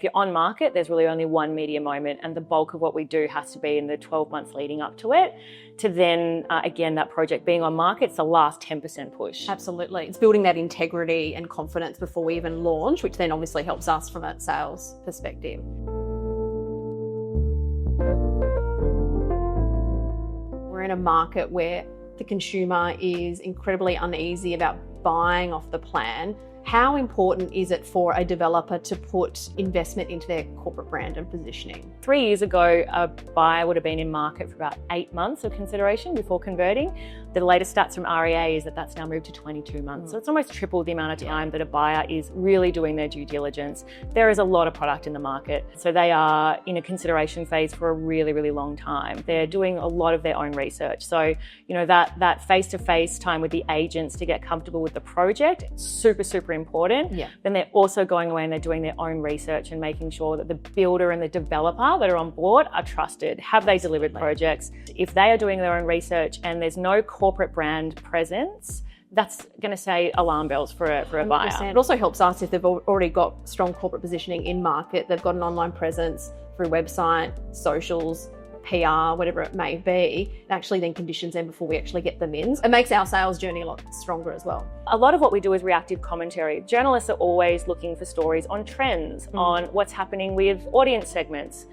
If you're on market, there's really only one media moment, and the bulk of what we do has to be in the 12 months leading up to it. To then, again, that project being on market, it's the last 10% push. Absolutely. It's building that integrity and confidence before we even launch, which then obviously helps us from a sales perspective. We're in a market where the consumer is incredibly uneasy about buying off the plan. How important is it for a developer to put investment into their corporate brand and positioning? 3 years ago, a buyer would have been in market for about 8 months of consideration before converting. The latest stats from REA is that that's now moved to 22 months. So it's almost triple the amount of time that a buyer is really doing their due diligence. There is a lot of product in the market. So they are in a consideration phase for a really, really long time. They're doing a lot of their own research. So, that face-to-face time with the agents to get comfortable with the project, super, super important. Yeah. Then they're also going away and they're doing their own research and making sure that the builder and the developer that are on board are trusted. Have they delivered projects? If they are doing their own research and there's no corporate brand presence, that's going to say alarm bells for a buyer. 100%. It also helps us if they've already got strong corporate positioning in market, they've got an online presence through website, socials, PR, whatever it may be, it actually then conditions them before we actually get them in. It makes our sales journey a lot stronger as well. A lot of what we do is reactive commentary. Journalists are always looking for stories on trends, on what's happening with audience segments,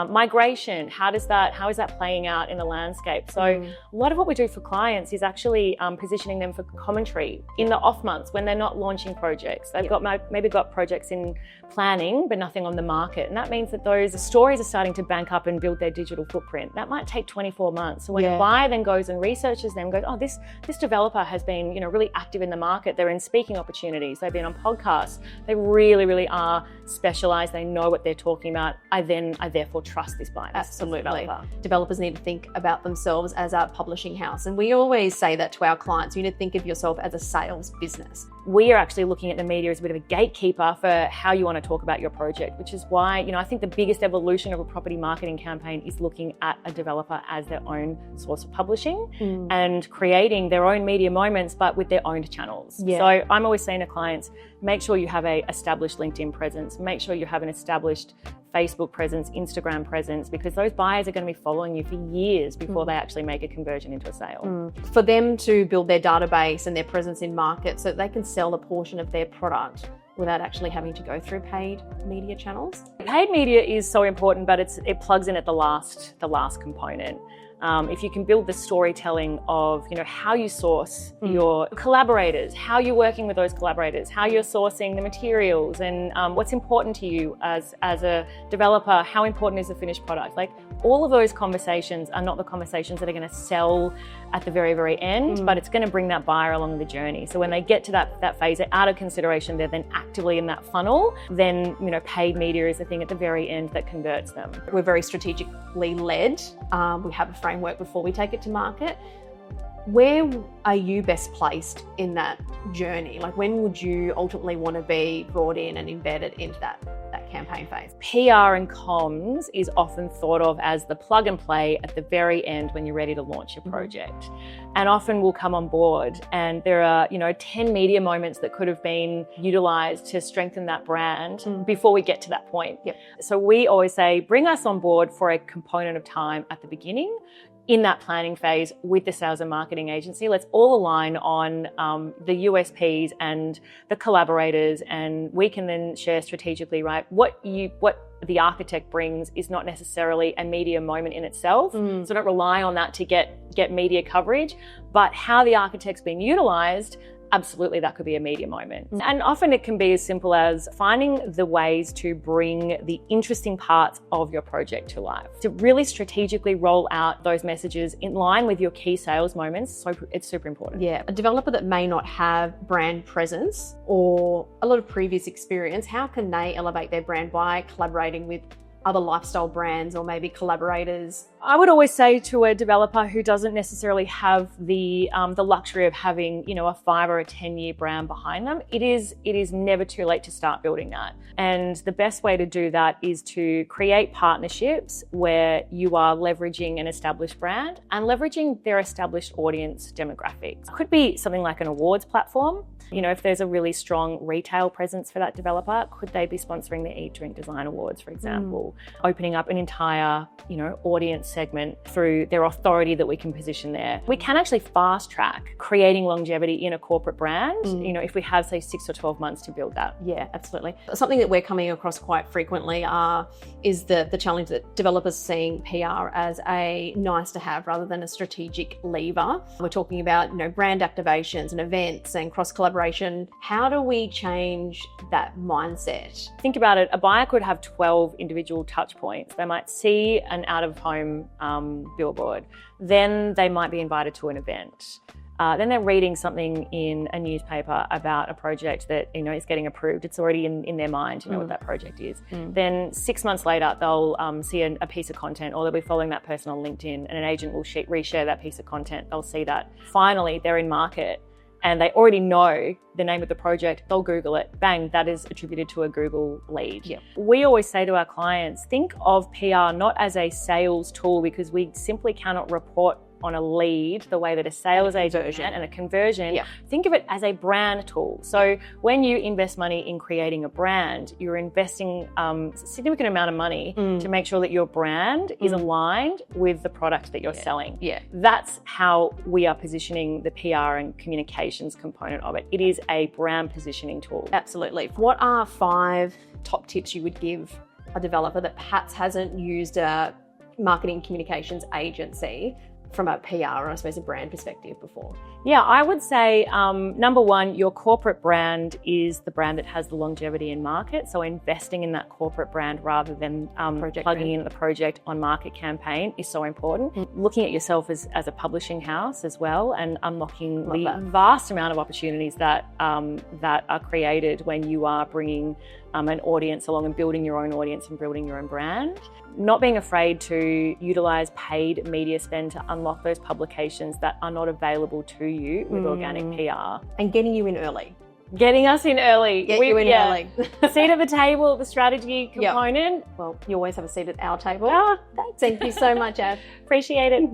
migration, how is that playing out in the landscape? So a lot of what we do for clients is actually positioning them for commentary in the off months when they're not launching projects. They've maybe got projects in planning, but nothing on the market. And that means that those stories are starting to bank up and build their digital footprint. That might take 24 months. So when a buyer then goes and researches them, goes, oh, this developer has been, really active in the market. They're in speaking opportunities. They've been on podcasts. They really, really are specialized. They know what they're talking about. I therefore trust this buyer. Absolutely. Developers need to think about themselves as a publishing house. And we always say that to our clients. You need to think of yourself as a sales business. We are actually looking at the media as a bit of a gatekeeper for how you want to talk about your project, which is why, I think the biggest evolution of a property marketing campaign is looking at a developer as their own source of publishing and creating their own media moments, but with their own channels. Yeah. So I'm always saying to clients, make sure you have an established LinkedIn presence, make sure you have an established Facebook presence, Instagram presence, because those buyers are going to be following you for years before they actually make a conversion into a sale. For them to build their database and their presence in market so that they can sell a portion of their product without actually having to go through paid media channels. Paid media is so important, but it plugs in at the last component. If you can build the storytelling of, how you source your collaborators, how you're working with those collaborators, how you're sourcing the materials, and what's important to you as a developer, how important is the finished product? Like, all of those conversations are not the conversations that are going to sell at the very, very end, but it's going to bring that buyer along the journey. So when they get to that phase, they're out of consideration, they're then actively in that funnel, then, paid media is the thing at the very end that converts them. We're very strategically led. We have a framework before we take it to market. Where are you best placed in that journey? Like, when would you ultimately want to be brought in and embedded into that campaign phase? PR and comms is often thought of as the plug and play at the very end when you're ready to launch your project. And often we'll come on board and there are, 10 media moments that could have been utilized to strengthen that brand before we get to that point. Yep. So we always say, bring us on board for a component of time at the beginning, in that planning phase with the sales and marketing agency. Let's all align on the USPs and the collaborators, and we can then share strategically, right? What the architect brings is not necessarily a media moment in itself. So don't rely on that to get media coverage, but how the architect's been utilized, absolutely that could be a media moment. And often it can be as simple as finding the ways to bring the interesting parts of your project to life, to really strategically roll out those messages in line with your key sales moments. So it's super important. Yeah, a developer that may not have brand presence or a lot of previous experience, how can they elevate their brand by collaborating with other lifestyle brands or maybe collaborators I would always say to a developer who doesn't necessarily have the luxury of having, you know, a 5 or a 10-year brand behind them, it is never too late to start building that. And the best way to do that is to create partnerships where you are leveraging an established brand and leveraging their established audience demographics. It could be something like an awards platform. You know, if there's a really strong retail presence for that developer, could they be sponsoring the Eat Drink Design Awards, for example, opening up an entire, you know, audience segment through their authority that we can position there. We can actually fast track creating longevity in a corporate brand, you know, if we have, say, 6 or 12 months to build that. Yeah, absolutely. Something that we're coming across quite frequently is the challenge that developers are seeing PR as a nice to have rather than a strategic lever. We're talking about, you know, brand activations and events and cross collaboration. How do we change that mindset? Think about it. A buyer could have 12 individual touch points. They might see an out-of-home billboard. Then they might be invited to an event. Then they're reading something in a newspaper about a project that, you know, is getting approved. It's already in their mind, you know, what that project is. Then 6 months later, they'll see a piece of content, or they'll be following that person on LinkedIn, and an agent will reshare that piece of content. They'll see that. Finally, they're in market and they already know the name of the project. They'll Google it. Bang, that is attributed to a Google lead. Yep. We always say to our clients, think of PR not as a sales tool, because we simply cannot report on a lead the way that a sales agent can, and a conversion. Yeah. Think of it as a brand tool. So when you invest money in creating a brand, you're investing a significant amount of money to make sure that your brand is aligned with the product that you're selling. Yeah. That's how we are positioning the PR and communications component of it. It is a brand positioning tool. Absolutely. What are 5 top tips you would give a developer that perhaps hasn't used a marketing communications agency from a PR or, I suppose, a brand perspective before? Yeah, I would say number one, your corporate brand is the brand that has the longevity in market. So investing in that corporate brand rather than plugging in the project on market campaign is so important. Looking at yourself as a publishing house as well, and unlocking the vast amount of opportunities that are created when you are bringing an audience along and building your own audience and building your own brand. Not being afraid to utilize paid media spend to unlock those publications that are not available to you with organic PR. And getting you in early. Getting us in early. Get you in early. Seat at the table, the strategy component. Well, you always have a seat at our table. Ah, thanks. Thank you so much, Ab. Appreciate it.